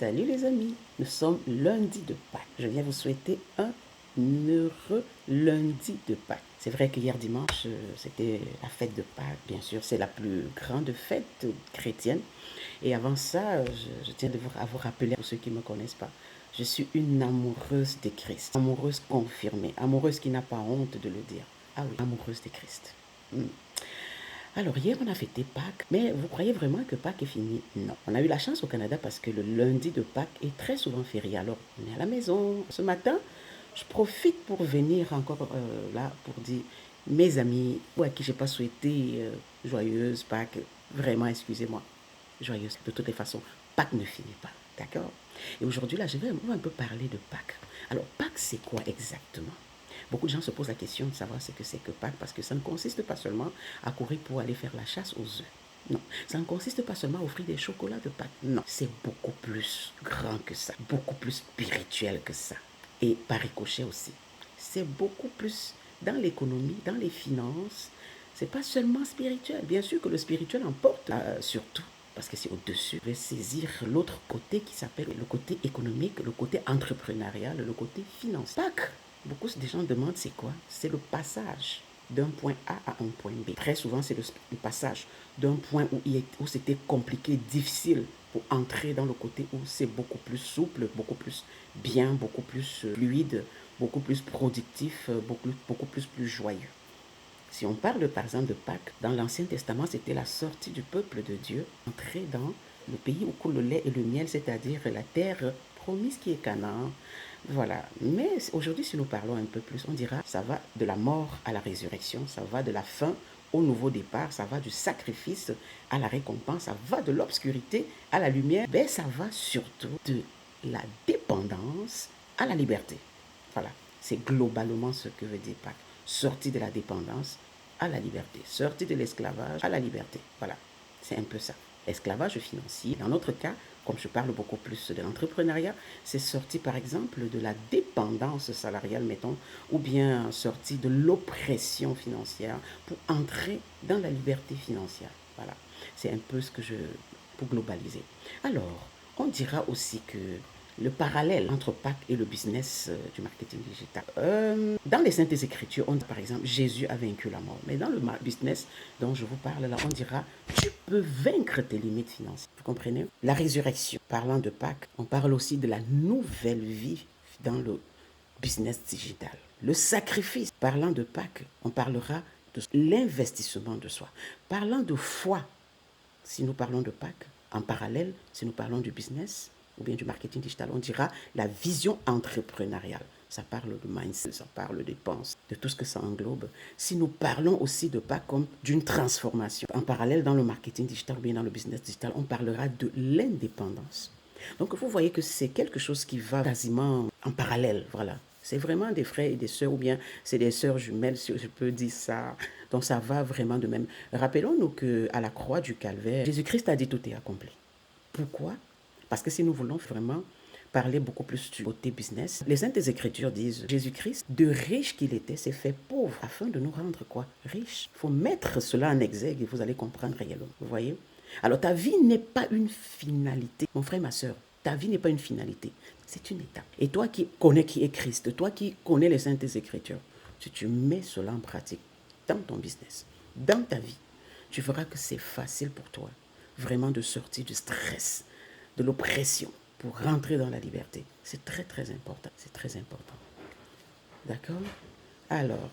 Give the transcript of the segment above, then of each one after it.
Salut les amis, nous sommes lundi de Pâques. Je viens vous souhaiter un heureux lundi de Pâques. C'est vrai qu'hier dimanche, c'était la fête de Pâques, bien sûr, c'est la plus grande fête chrétienne. Et avant ça, je tiens à vous rappeler, pour ceux qui ne me connaissent pas, je suis une amoureuse de Christ, amoureuse confirmée, amoureuse qui n'a pas honte de le dire. Ah oui, amoureuse de Christ. Alors hier, on a fêté Pâques, mais vous croyez vraiment que Pâques est fini? Non. On a eu la chance au Canada parce que le lundi de Pâques est très souvent férié. Alors, on est à la maison. Ce matin, je profite pour venir encore là pour dire mes amis ou à qui je n'ai pas souhaité joyeuse Pâques, vraiment, excusez-moi, joyeuse. De toutes les façons, Pâques ne finit pas, d'accord? Et aujourd'hui, là, je vais un peu parler de Pâques. Alors, Pâques, c'est quoi exactement? Beaucoup de gens se posent la question de savoir ce que c'est que Pâques parce que ça ne consiste pas seulement à courir pour aller faire la chasse aux œufs. Non, ça ne consiste pas seulement à offrir des chocolats de Pâques. Non, c'est beaucoup plus grand que ça, beaucoup plus spirituel que ça. Et par ricochet aussi. C'est beaucoup plus dans l'économie, dans les finances. C'est pas seulement spirituel. Bien sûr que le spirituel emporte surtout parce que c'est au-dessus. Je vais saisir l'autre côté qui s'appelle le côté économique, le côté entrepreneurial, le côté financier. Pâques, beaucoup de gens demandent c'est quoi? C'est le passage d'un point A à un point B. Très souvent, c'est le passage d'un point où c'était compliqué, difficile, pour entrer dans le côté où c'est beaucoup plus souple, beaucoup plus bien, beaucoup plus fluide, beaucoup plus productif, beaucoup plus joyeux. Si on parle par exemple de Pâques, dans l'Ancien Testament, c'était la sortie du peuple de Dieu, entrer dans le pays où coule le lait et le miel, c'est-à-dire la terre promise qui est Canaan. Voilà. Mais aujourd'hui, si nous parlons un peu plus, on dira ça va de la mort à la résurrection, ça va de la fin au nouveau départ, ça va du sacrifice à la récompense, ça va de l'obscurité à la lumière, mais ça va surtout de la dépendance à la liberté. Voilà, c'est globalement ce que veut dire Pâques. Sortie de la dépendance à la liberté, sortie de l'esclavage à la liberté. Voilà, c'est un peu ça. Esclavage financier. Dans notre cas, comme je parle beaucoup plus de l'entrepreneuriat, c'est sorti par exemple de la dépendance salariale, mettons, ou bien sorti de l'oppression financière pour entrer dans la liberté financière. Voilà, c'est un peu ce que pour globaliser. Alors, on dira aussi que le parallèle entre Pâques et le business du marketing digital. Dans les Saintes Écritures, on dit par exemple Jésus a vaincu la mort. Mais dans le business dont je vous parle là, on dira tu peux vaincre tes limites financières. Vous comprenez? La résurrection. Parlant de Pâques, on parle aussi de la nouvelle vie dans le business digital. Le sacrifice. Parlant de Pâques, on parlera de l'investissement de soi. Parlant de foi, si nous parlons de Pâques, en parallèle, si nous parlons du business ou bien du marketing digital, on dira la vision entrepreneuriale. Ça parle de mindset, ça parle des pensées, de tout ce que ça englobe. Si nous parlons aussi de Pâques comme d'une transformation, en parallèle dans le marketing digital ou bien dans le business digital, on parlera de l'indépendance. Donc vous voyez que c'est quelque chose qui va quasiment en parallèle, voilà. C'est vraiment des frères et des sœurs, ou bien c'est des sœurs jumelles, si je peux dire ça. Donc ça va vraiment de même. Rappelons-nous qu'à la croix du Calvaire, Jésus-Christ a dit tout est accompli. Pourquoi? Parce que si nous voulons vraiment parler beaucoup plus du côté business, les Saintes Écritures disent Jésus-Christ, de riche qu'il était, s'est fait pauvre afin de nous rendre quoi? Riches. Il faut mettre cela en exergue et vous allez comprendre réellement. Vous voyez? Alors ta vie n'est pas une finalité. Mon frère, ma soeur, ta vie n'est pas une finalité. C'est une étape. Et toi qui connais qui est Christ, toi qui connais les Saintes Écritures, si tu mets cela en pratique dans ton business, dans ta vie, tu verras que c'est facile pour toi vraiment de sortir du stress, de l'oppression pour rentrer dans la liberté. C'est très très important. C'est très important. D'accord? Alors,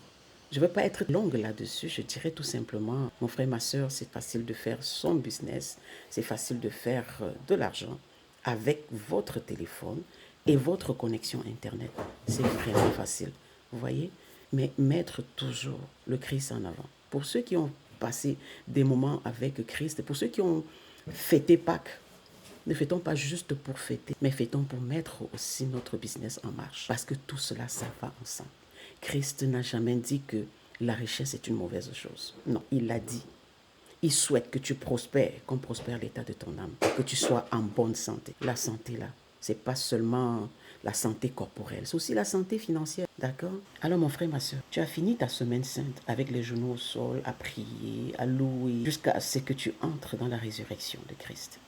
je ne veux pas être longue là-dessus, je dirais tout simplement, mon frère, ma soeur, c'est facile de faire son business, c'est facile de faire de l'argent avec votre téléphone et votre connexion Internet. C'est vraiment facile, vous voyez? Mais mettre toujours le Christ en avant. Pour ceux qui ont passé des moments avec Christ, pour ceux qui ont fêté Pâques, ne fêtons pas juste pour fêter, mais fêtons pour mettre aussi notre business en marche. Parce que tout cela, ça va ensemble. Christ n'a jamais dit que la richesse est une mauvaise chose. Non, il l'a dit. Il souhaite que tu prospères, comme prospère l'état de ton âme, que tu sois en bonne santé. La santé, là, c'est pas seulement la santé corporelle, c'est aussi la santé financière, d'accord? Alors mon frère, ma soeur, tu as fini ta semaine sainte avec les genoux au sol, à prier, à louer, jusqu'à ce que tu entres dans la résurrection de Christ.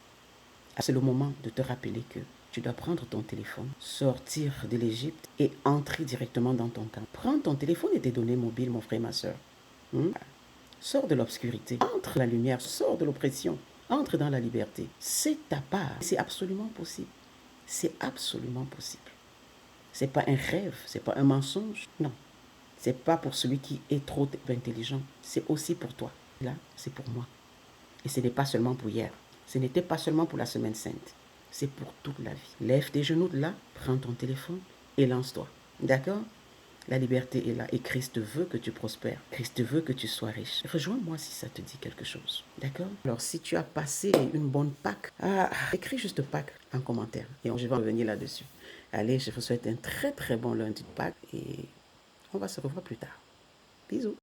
C'est le moment de te rappeler que Tu dois prendre ton téléphone, sortir de l'Égypte et entrer directement dans ton camp. Prends ton téléphone et tes données mobiles, mon frère, ma soeur. Sors de l'obscurité, entre la lumière, sors de l'oppression, entre dans la liberté. C'est ta part. C'est absolument possible. C'est absolument possible. C'est pas un rêve, c'est pas un mensonge. Non. C'est pas pour celui qui est trop intelligent. C'est aussi pour toi. Là, c'est pour moi. Et ce n'est pas seulement pour hier. Ce n'était pas seulement pour la semaine sainte. C'est pour toute la vie. Lève tes genoux de là, prends ton téléphone et lance-toi. D'accord? La liberté est là et Christ veut que tu prospères. Christ veut que tu sois riche. Rejoins-moi si ça te dit quelque chose. D'accord? Alors, si tu as passé une bonne Pâques, écris juste Pâques en commentaire et je vais revenir là-dessus. Allez, je vous souhaite un très très bon lundi de Pâques et on va se revoir plus tard. Bisous.